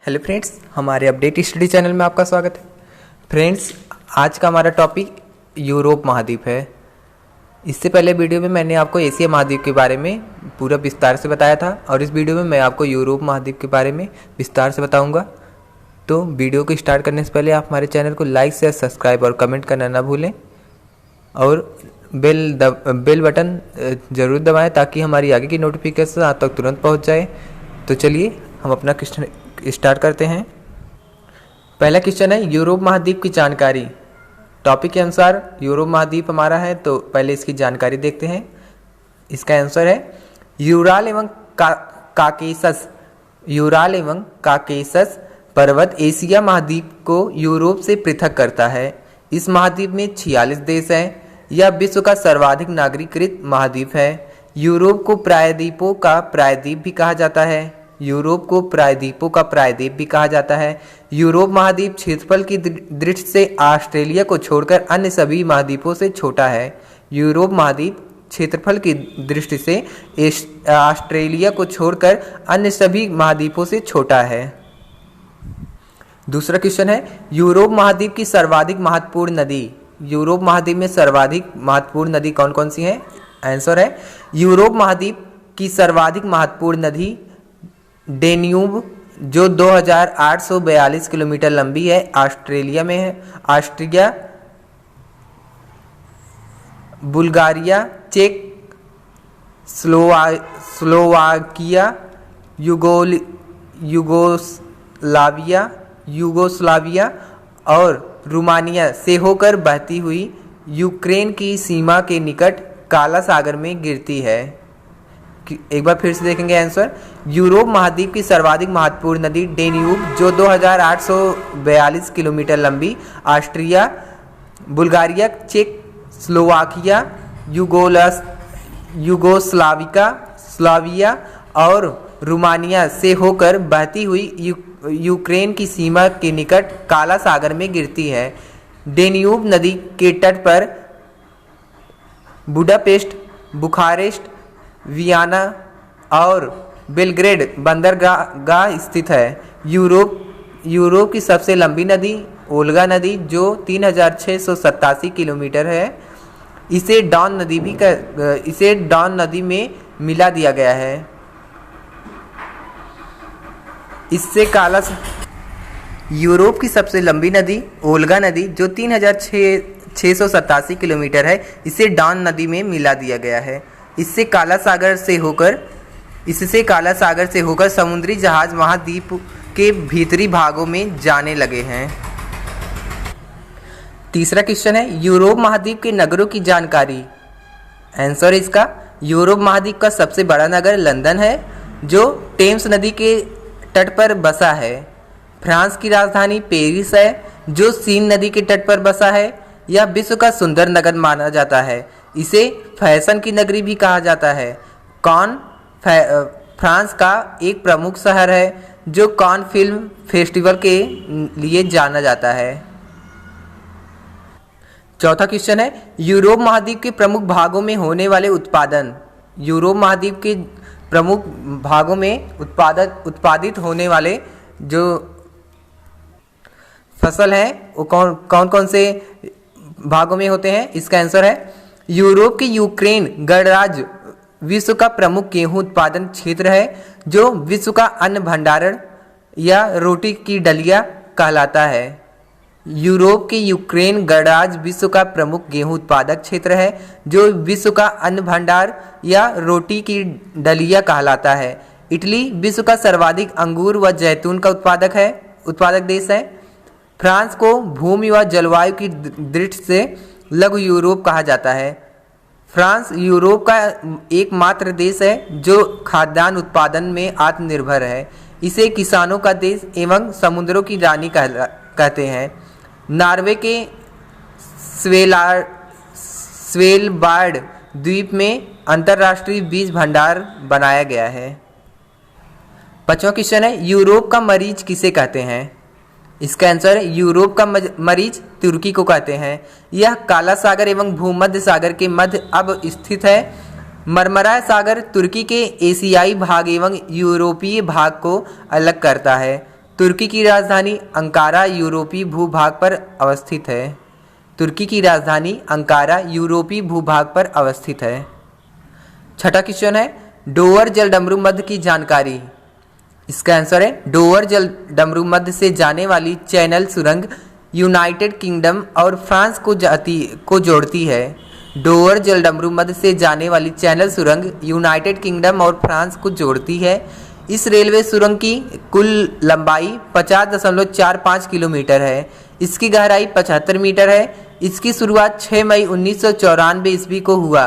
Hello friends, हमारे update study channel में आपका स्वागत है। फ्रेंड्स, आज का हमारा टॉपिक यूरोप महाद्वीप है। इससे पहले वीडियो में मैंने आपको एशिया महाद्वीप के बारे में पूरा विस्तार से बताया था और इस वीडियो में मैं आपको यूरोप महाद्वीप के बारे में विस्तार से बताऊंगा। तो वीडियो को स्टार्ट करने से पहले आप हमारे चैनल को लाइक शेयर सब्सक्राइब और कमेंट करना ना भूलें और बेल बटन ज़रूर दबाएं ताकि हमारी आगे की नोटिफिकेशन आप तक तुरंत पहुँच जाए। तो चलिए हम अपना क्वेश्चन स्टार्ट करते हैं। पहला क्वेश्चन है यूरोप महाद्वीप की जानकारी। टॉपिक के अनुसार यूरोप महाद्वीप हमारा है, तो पहले इसकी जानकारी देखते हैं। इसका आंसर है यूराल एवं काकेसस। यूराल एवं काकेसस पर्वत एशिया महाद्वीप को यूरोप से पृथक करता है। इस महाद्वीप में 46 देश हैं। यह विश्व का सर्वाधिक नागरिकृत महाद्वीप है। यूरोप को प्रायद्वीपों का प्रायद्वीप भी कहा जाता है। यूरोप को प्रायद्वीपों का प्रायद्वीप भी कहा जाता है। यूरोप महाद्वीप क्षेत्रफल की दृष्टि से ऑस्ट्रेलिया को छोड़कर अन्य सभी महाद्वीपों से छोटा है। यूरोप महाद्वीप क्षेत्रफल की दृष्टि से ऑस्ट्रेलिया को छोड़कर अन्य सभी महाद्वीपों से छोटा है। दूसरा क्वेश्चन है यूरोप महाद्वीप की सर्वाधिक महत्वपूर्ण नदी। यूरोप महाद्वीप में सर्वाधिक महत्वपूर्ण नदी कौन कौन सी है? आंसर है यूरोप महाद्वीप की सर्वाधिक महत्वपूर्ण नदी डेन्यूब, जो 2842 किलोमीटर लंबी है, ऑस्ट्रेलिया में है। Austria, Bulgaria, Czechoslovakia, Yugoslavia और रोमानिया से होकर बहती हुई यूक्रेन की सीमा के निकट काला सागर में गिरती है। एक बार फिर से देखेंगे आंसर। यूरोप महाद्वीप की सर्वाधिक महत्वपूर्ण नदी डेन्यूब, जो 2842 किलोमीटर लंबी, ऑस्ट्रिया, बुल्गारिया, चेक, स्लोवाकिया, स्लाविया और रोमानिया से होकर बहती हुई यूक्रेन की सीमा के निकट काला सागर में गिरती है। डेन्यूब नदी के तट पर बुडापेस्ट, बुखारेस्ट, वियना और बेलग्रेड बंदरगाह स्थित है। यूरोप की सबसे लंबी नदी ओल्गा नदी, जो 3687 किलोमीटर है, इसे डॉन नदी में मिला दिया गया है। इससे यूरोप की सबसे लंबी नदी ओल्गा नदी, जो 3687 किलोमीटर है, इसे डॉन नदी में मिला दिया गया है। इससे काला सागर से होकर समुद्री जहाज महाद्वीप के भीतरी भागों में जाने लगे हैं। तीसरा क्वेश्चन है यूरोप महाद्वीप के नगरों की जानकारी। आंसर इसका यूरोप महाद्वीप का सबसे बड़ा नगर लंदन है, जो टेम्स नदी के तट पर बसा है। फ्रांस की राजधानी पेरिस है, जो सीन नदी के तट पर बसा है। यह विश्व का सुंदर नगर माना जाता है। इसे फैशन की नगरी भी कहा जाता है। कान फ्रांस का एक प्रमुख शहर है, जो कान फिल्म फेस्टिवल के लिए जाना जाता है। चौथा क्वेश्चन है यूरोप महाद्वीप के प्रमुख भागों में होने वाले उत्पादन। यूरोप महाद्वीप के प्रमुख भागों में उत्पादित होने वाले जो फसल हैं वो कौन कौन से भागों में होते हैं? इसका आंसर है यूरोप के यूक्रेन गणराज्य विश्व का प्रमुख गेहूं उत्पादन क्षेत्र है, जो विश्व का अन्न भंडारण या रोटी की डलिया कहलाता है। यूरोप के यूक्रेन गणराज्य विश्व का प्रमुख गेहूं उत्पादक क्षेत्र है, जो विश्व का अन्न भंडार या रोटी की डलिया कहलाता है। इटली विश्व का सर्वाधिक अंगूर व जैतून का उत्पादक देश है। फ्रांस को भूमि व जलवायु की दृष्टि से लघु यूरोप कहा जाता है। फ्रांस यूरोप का एकमात्र देश है जो खाद्यान्न उत्पादन में आत्मनिर्भर है। इसे किसानों का देश एवं समुद्रों की रानी कहते हैं। नॉर्वे के स्वेलबार्ड द्वीप में अंतर्राष्ट्रीय बीज भंडार बनाया गया है। पांचवा क्वेश्चन है यूरोप का मरीच किसे कहते हैं? इसका आंसर है यूरोप का मरीच तुर्की को कहते हैं। यह काला सागर एवं भूमध्य सागर के मध्य अब स्थित है। मरमरा सागर तुर्की के एशियाई भाग एवं यूरोपीय भाग को अलग करता है। तुर्की की राजधानी अंकारा यूरोपीय भूभाग पर अवस्थित है। तुर्की की राजधानी अंकारा यूरोपीय भूभाग पर अवस्थित है। छठा क्वेश्चन है डोवर जलडमरू मध्य की जानकारी। इसका आंसर है डोवर जलडमरू मध्य से जाने वाली चैनल सुरंग यूनाइटेड किंगडम और फ्रांस को जोड़ती है। डोवर जलडमरू मध्य से जाने वाली चैनल सुरंग यूनाइटेड किंगडम और फ्रांस को जोड़ती है। इस रेलवे सुरंग की कुल लंबाई 50.45 किलोमीटर है। इसकी गहराई 75 मीटर है। इसकी शुरुआत 6 मई 1994 ईस्वी को हुआ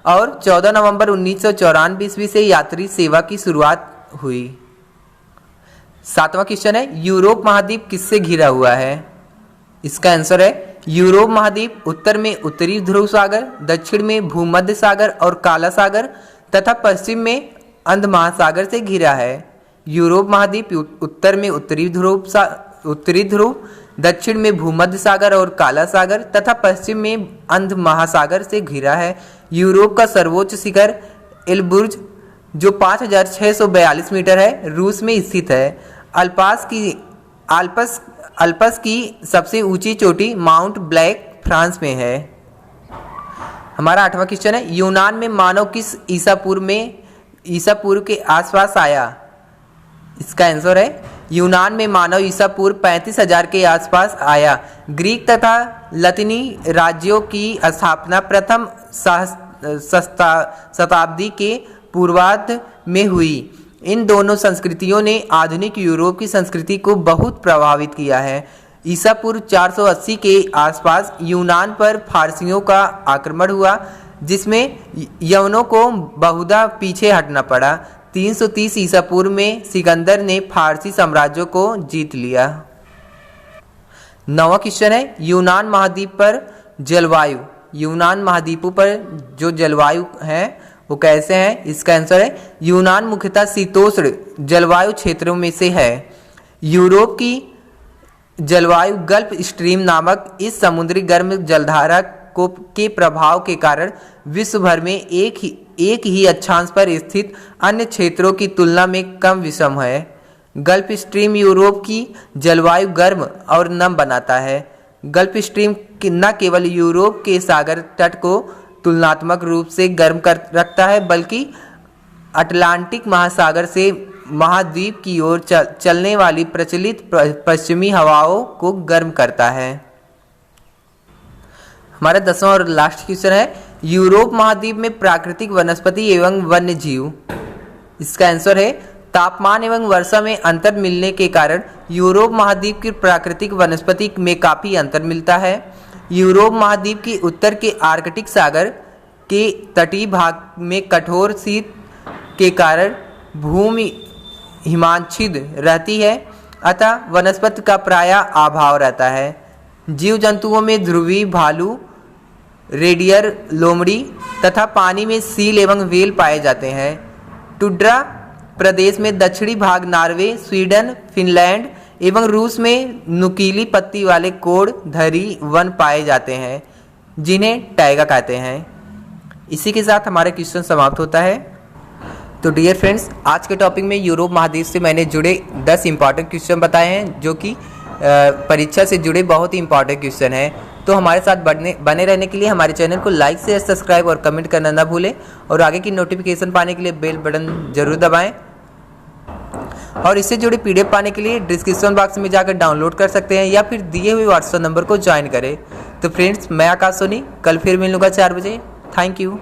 और 14 नवंबर 1994 ईस्वी से यात्री सेवा की शुरुआत हुई। सातवां क्वेश्चन है यूरोप महाद्वीप किससे घिरा हुआ है। इसका आंसर है यूरोप महाद्वीप उत्तर में उत्तरी ध्रुव सागर, दक्षिण में भूमध्य सागर और काला सागर तथा पश्चिम में अंध महासागर से घिरा है। यूरोप महाद्वीप उत्तर में उत्तरी ध्रुव, दक्षिण में भूमध्य सागर और काला सागर तथा पश्चिम में अंध महासागर से घिरा है। यूरोप का सर्वोच्च शिखर एलबुर्ज जो 5642 मीटर है रूस में स्थित है। अल्पस की सबसे ऊंची चोटी माउंट ब्लैक फ्रांस में है। हमारा आठवां क्वेश्चन है यूनान में मानव किस ईसा पूर्व के आसपास आया। इसका आंसर है यूनान में मानव ईसा पूर्व 35,000 के आसपास आया। ग्रीक तथा लतीनी राज्यों की स्थापना प्रथम शताब्दी के पूर्वार्ध में हुई। इन दोनों संस्कृतियों ने आधुनिक यूरोप की संस्कृति को बहुत प्रभावित किया है। ईसा पूर्व 480 के आसपास यूनान पर फारसियों का आक्रमण हुआ जिसमें यवनों को बहुधा पीछे हटना पड़ा। 330 ईसा पूर्व में सिकंदर ने फारसी साम्राज्य को जीत लिया। नौवां क्वेश्चन है यूनान महाद्वीप पर जलवायु। यूनान महाद्वीपों पर जो जलवायु है वो कैसे हैं। इसका आंसर है यूनान मुख्यतः शीतोष्ण जलवायु क्षेत्रों में से है। यूरोप की जलवायु गल्फ स्ट्रीम नामक इस समुद्री गर्म जलधारा के प्रभाव के कारण विश्व भर में एक ही अक्षांश पर स्थित अन्य क्षेत्रों की तुलना में कम विषम है। गल्फ स्ट्रीम यूरोप की जलवायु गर्म और नम बनाता है। गल्फ स्ट्रीम न केवल यूरोप के सागर तट को तुलनात्मक रूप से गर्म कर रखता है बल्कि अटलांटिक महासागर से महाद्वीप की ओर चलने वाली प्रचलित पश्चिमी हवाओं को गर्म करता है। हमारा 10वां और लास्ट क्वेश्चन है यूरोप महाद्वीप में प्राकृतिक वनस्पति एवं वन्य जीव। इसका आंसर है तापमान एवं वर्षा में अंतर मिलने के कारण यूरोप महाद्वीप की प्राकृतिक वनस्पति में काफी अंतर मिलता है। यूरोप महाद्वीप की उत्तर के आर्कटिक सागर के तटीय भाग में कठोर शीत के कारण भूमि हिमाच्छिद रहती है अतः वनस्पति का प्रायः अभाव रहता है। जीव जंतुओं में ध्रुवी भालू, रेडियर, लोमड़ी तथा पानी में सील एवं व्हेल पाए जाते हैं। टुंड्रा प्रदेश में दक्षिणी भाग नॉर्वे, स्वीडन, फिनलैंड एवं रूस में नुकीली पत्ती वाले कोड़ धरी वन पाए जाते हैं जिन्हें टैगा कहते हैं। इसी के साथ हमारा क्वेश्चन समाप्त होता है। तो डियर फ्रेंड्स, आज के टॉपिक में यूरोप महाद्वीप से मैंने जुड़े 10 इंपॉर्टेंट क्वेश्चन बताए हैं जो कि परीक्षा से जुड़े बहुत ही इंपॉर्टेंट क्वेश्चन हैं। तो हमारे साथ बने रहने के लिए हमारे चैनल को लाइक शेयर सब्सक्राइब और कमेंट करना ना भूलें और आगे की नोटिफिकेशन पाने के लिए बेल बटन जरूर दबाएं और इससे जुड़े PDF पाने के लिए डिस्क्रिप्शन बॉक्स में जाकर डाउनलोड कर सकते हैं या फिर दिए हुए व्हाट्सएप नंबर को ज्वाइन करें। तो फ्रेंड्स, मैं आकाश सोनी कल फिर मिलूंगा 4 बजे। Thank you.